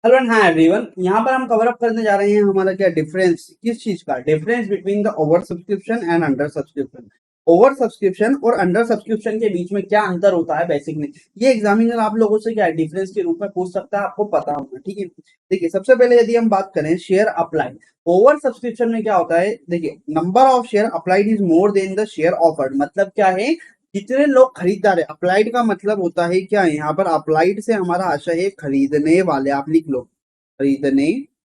Hello and hi everyone. यहाँ पर हम कवर अप करने जा रहे हैं हमारा क्या डिफरेंस, किस चीज का difference between the over subscription and under subscription. Over subscription और अंडर सब्सक्रिप्शन के बीच में क्या अंतर होता है बेसिक में, ये एग्जामिनर आप लोगों से क्या डिफरेंस के रूप में पूछ सकता है, आपको पता होगा। ठीक है, देखिए सबसे पहले यदि हम बात करें शेयर अप्लाइड, ओवर सब्सक्रिप्शन में क्या होता है, देखिए number of share applied is more than the share offered. मतलब क्या है, जितने लोग खरीदार है, अप्लाइड का मतलब होता है क्या है, यहाँ पर अप्लाइड से हमारा आशय है खरीदने वाले, आप लिख लो खरीदने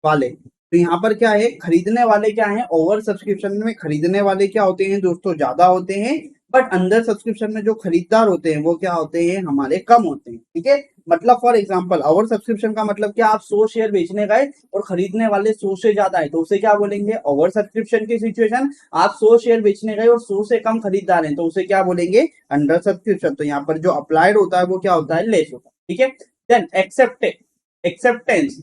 वाले। तो यहाँ पर क्या है, खरीदने वाले क्या है, ओवर सब्सक्रिप्शन में खरीदने वाले क्या होते हैं दोस्तों, ज्यादा होते हैं। बट अंडर सब्सक्रिप्शन में जो खरीदार होते हैं वो क्या होते हैं, हमारे कम होते हैं। ठीक है, मतलब फॉर एग्जांपल ओवर सब्सक्रिप्शन का मतलब क्या, आप 100 शेयर बेचने गए और खरीदने वाले 100 से ज्यादा है, तो उसे क्या बोलेंगे, ओवर सब्सक्रिप्शन की सिचुएशन। आप 100 शेयर बेचने गए और 100 से कम खरीदार हैं, तो उसे क्या बोलेंगे, अंडर सब्सक्रिप्शन। तो यहाँ पर जो अप्लाइड होता है वो क्या होता है, लेस होता है। ठीक है, then acceptance,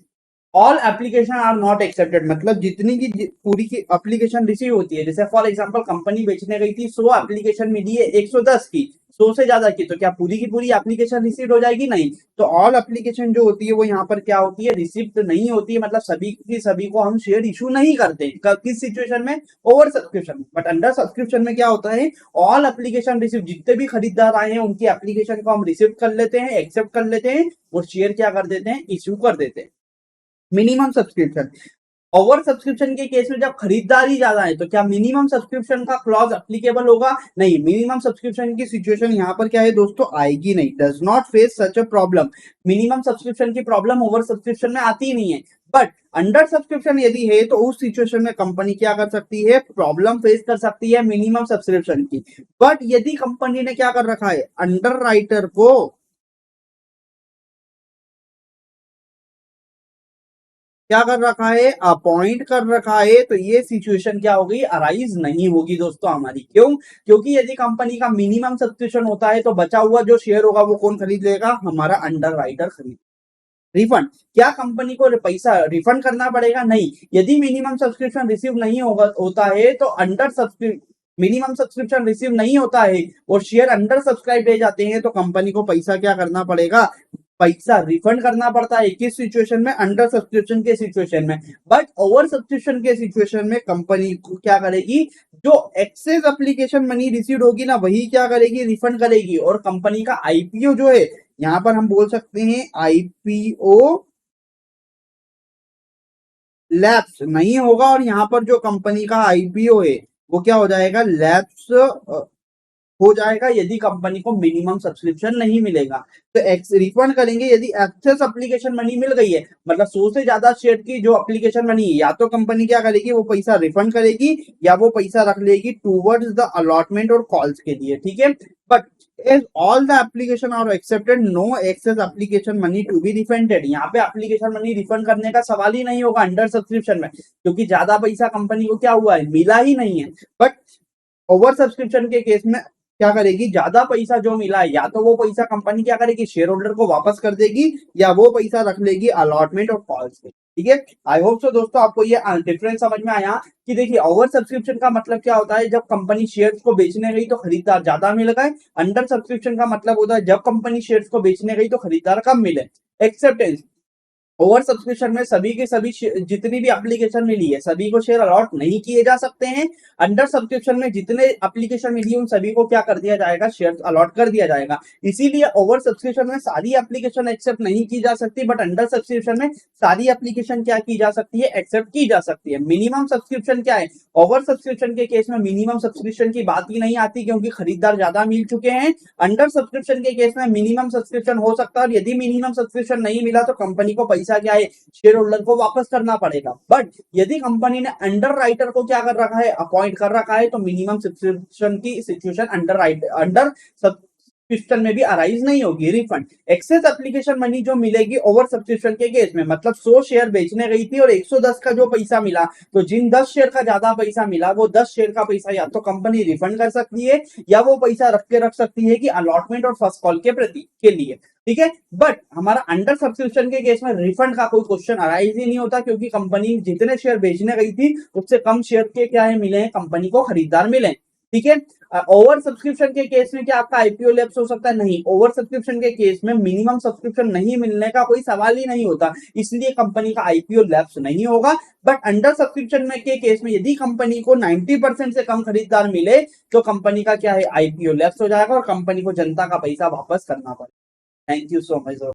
all application are not accepted. मतलब जितनी की पूरी की एप्लीकेशन रिसीव होती है, जैसे फॉर एग्जांपल कंपनी बेचने गई थी, 100 एप्लीकेशन मिली है 110 की, 100 से ज्यादा की, तो क्या पूरी की पूरी एप्लीकेशन रिसीव हो जाएगी, नहीं। तो ऑल एप्लीकेशन जो होती है वो यहाँ पर क्या होती है, रिसिप्ट नहीं होती है। मतलब सभी की सभी को हम शेयर इशू नहीं करते, किस सिचुएशन में, ओवर सब्सक्रिप्शन में। बट अंडर सब्सक्रिप्शन में क्या होता है, ऑल एप्लीकेशन रिसिव, जितने भी खरीदार आए हैं उनकी एप्लीकेशन को हम रिसीव कर लेते हैं, एक्सेप्ट कर लेते हैं और शेयर क्या कर देते हैं, इश्यू कर देते हैं। मिनिमम सब्सक्रिप्शन, ओवर सब्सक्रिप्शन के केस में जब खरीदारी ज्यादा है तो क्या मिनिमम सब्सक्रिप्शन का क्लॉज एप्लीकेबल होगा, नहीं। मिनिमम सब्सक्रिप्शन की सिचुएशन यहाँ पर क्या है दोस्तों, आएगी नहीं, does not face such a problem. Minimum subscription की प्रॉब्लम ओवर सब्सक्रिप्शन में आती ही नहीं है। बट अंडर सब्सक्रिप्शन यदि है तो उस सिचुएशन में कंपनी क्या कर सकती है, प्रॉब्लम फेस कर सकती है मिनिमम सब्सक्रिप्शन की। बट यदि कंपनी ने क्या कर रखा है, अंडर राइटर को क्या कर रखा है, अपॉइंट कर रखा है, तो ये सिचुएशन क्या होगी, अराइज नहीं होगी दोस्तों हमारी। क्यों, क्योंकि यदि कंपनी का मिनिमम सब्सक्रिप्शन होता है तो बचा हुआ जो शेयर होगा वो कौन खरीद लेगा, हमारा अंडर राइटर खरीद। रिफंड, क्या कंपनी को पैसा रिफंड करना पड़ेगा, नहीं। यदि मिनिमम सब्सक्रिप्शन रिसीव नहीं होगा होता है तो under subscription, minimum subscription receive नहीं होता है और शेयर अंडर सब्सक्राइब रह जाते हैं तो कंपनी को पैसा क्या करना पड़ेगा, पैसा रिफंड करना पड़ता है। किस सिचुएशन में, अंडर सब्सक्रिप्शन के सिचुएशन में। बट ओवर सब्सक्रिप्शन के सिचुएशन में कंपनी क्या करेगी, जो एक्सेस एप्लीकेशन मनी रिसीव होगी ना वही क्या करेगी, रिफंड करेगी। और कंपनी का आईपीओ जो है, यहां पर हम बोल सकते हैं आईपीओ लैप्स नहीं होगा, और यहां पर जो कंपनी का आईपीओ है वो क्या हो जाएगा, लैप्स हो जाएगा यदि कंपनी को मिनिमम सब्सक्रिप्शन नहीं मिलेगा। तो एक्स रिफंड करेंगे यदि एक्सेस एप्लीकेशन मनी मिल गई है, मतलब 100 से ज्यादा शेयर की जो एप्लीकेशन मनी है, या तो कंपनी क्या करेगी, वो पैसा रिफंड करेगी या वो पैसा रख लेगी टूवर्ड्स द अलॉटमेंट और कॉल्स के लिए। ठीक है, but as all the application are accepted, no excess application money to be refunded। यहाँ पे एप्लीकेशन मनी रिफंड करने का सवाल ही नहीं होगा अंडर सब्सक्रिप्शन में, क्योंकि ज्यादा पैसा कंपनी को क्या हुआ है, मिला ही नहीं है। बट ओवर सब्सक्रिप्शन के केस में क्या करेगी, ज्यादा पैसा जो मिला है या तो वो पैसा कंपनी क्या करेगी, शेयर होल्डर को वापस कर देगी या वो पैसा रख लेगी अलॉटमेंट और कॉल्स के। ठीक है, आई होप सो दोस्तों आपको ये डिफरेंस समझ में आया कि देखिए ओवर सब्सक्रिप्शन का मतलब क्या होता है, जब कंपनी शेयर्स को बेचने गई तो खरीदार ज्यादा मिल गए। अंडर सब्सक्रिप्शन का मतलब होता है जब कंपनी शेयर्स को बेचने गई तो खरीदार कम मिले। एक्सेप्टेंस, ओवर सब्सक्रिप्शन में सभी के सभी जितनी भी एप्लीकेशन मिली है सभी को शेयर अलॉट नहीं किए जा सकते हैं। अंडर सब्सक्रिप्शन में जितने एप्लीकेशन मिली है उन सभी को क्या कर दिया जाएगा, शेयर अलॉट कर दिया जाएगा। इसीलिए ओवर सब्सक्रिप्शन में सारी एप्लीकेशन एक्सेप्ट नहीं की जा सकती, बट अंडर सब्सक्रिप्शन में सारी एप्लीकेशन क्या की जा सकती है, एक्सेप्ट की जा सकती है। मिनिमम सब्सक्रिप्शन क्या है, ओवर सब्सक्रिप्शन के केस में मिनिमम सब्सक्रिप्शन की बात ही नहीं आती क्योंकि खरीदार ज्यादा मिल चुके हैं। अंडर सब्सक्रिप्शन के केस में मिनिमम सब्सक्रिप्शन हो सकता है और यदि मिनिमम सब्सक्रिप्शन नहीं मिला तो कंपनी को पैसा क्या है, शेयर होल्डर को वापस करना पड़ेगा। बट यदि कंपनी ने अंडर राइटर को क्या कर रखा है, अपॉइंट कर रखा है, तो मिनिमम सब्सक्रिप्शन की सिचुएशन अंडर सब्सक्रिप्शन में भी अराइज नहीं होगी। रिफंड, एक्सेस एप्लीकेशन मनी जो मिलेगी ओवर सब्सक्रिप्शन के केस में, मतलब 100 शेयर बेचने गई थी और 110 का जो पैसा मिला, तो जिन 10 शेयर का ज्यादा पैसा मिला वो 10 शेयर का पैसा या तो कंपनी रिफंड कर सकती है या वो पैसा रख सकती है कि अलॉटमेंट और फर्स्ट कॉल के प्रति के लिए। ठीक है, बट हमारा अंडर सब्सक्रिप्शन के केस में रिफंड का कोई क्वेश्चन अराइज ही नहीं होता क्योंकि कंपनी जितने शेयर बेचने गई थी उससे कम शेयर के क्या है मिले हैं, कंपनी को खरीदार मिले। ठीक है, ओवर सब्सक्रिप्शन के केस में क्या आपका आईपीओ लैप्स हो सकता है? नहीं, ओवर सब्सक्रिप्शन के केस में मिनिमम सब्सक्रिप्शन नहीं मिलने का कोई सवाल ही नहीं होता, इसलिए कंपनी का आईपीओ लैप्स नहीं होगा। बट अंडर सब्सक्रिप्शन में के केस में यदि कंपनी को 90% से कम खरीदार मिले तो कंपनी का क्या है, आईपीओ लैप्स हो जाएगा और कंपनी को जनता का पैसा वापस करना पड़ेगा। Thank you so much.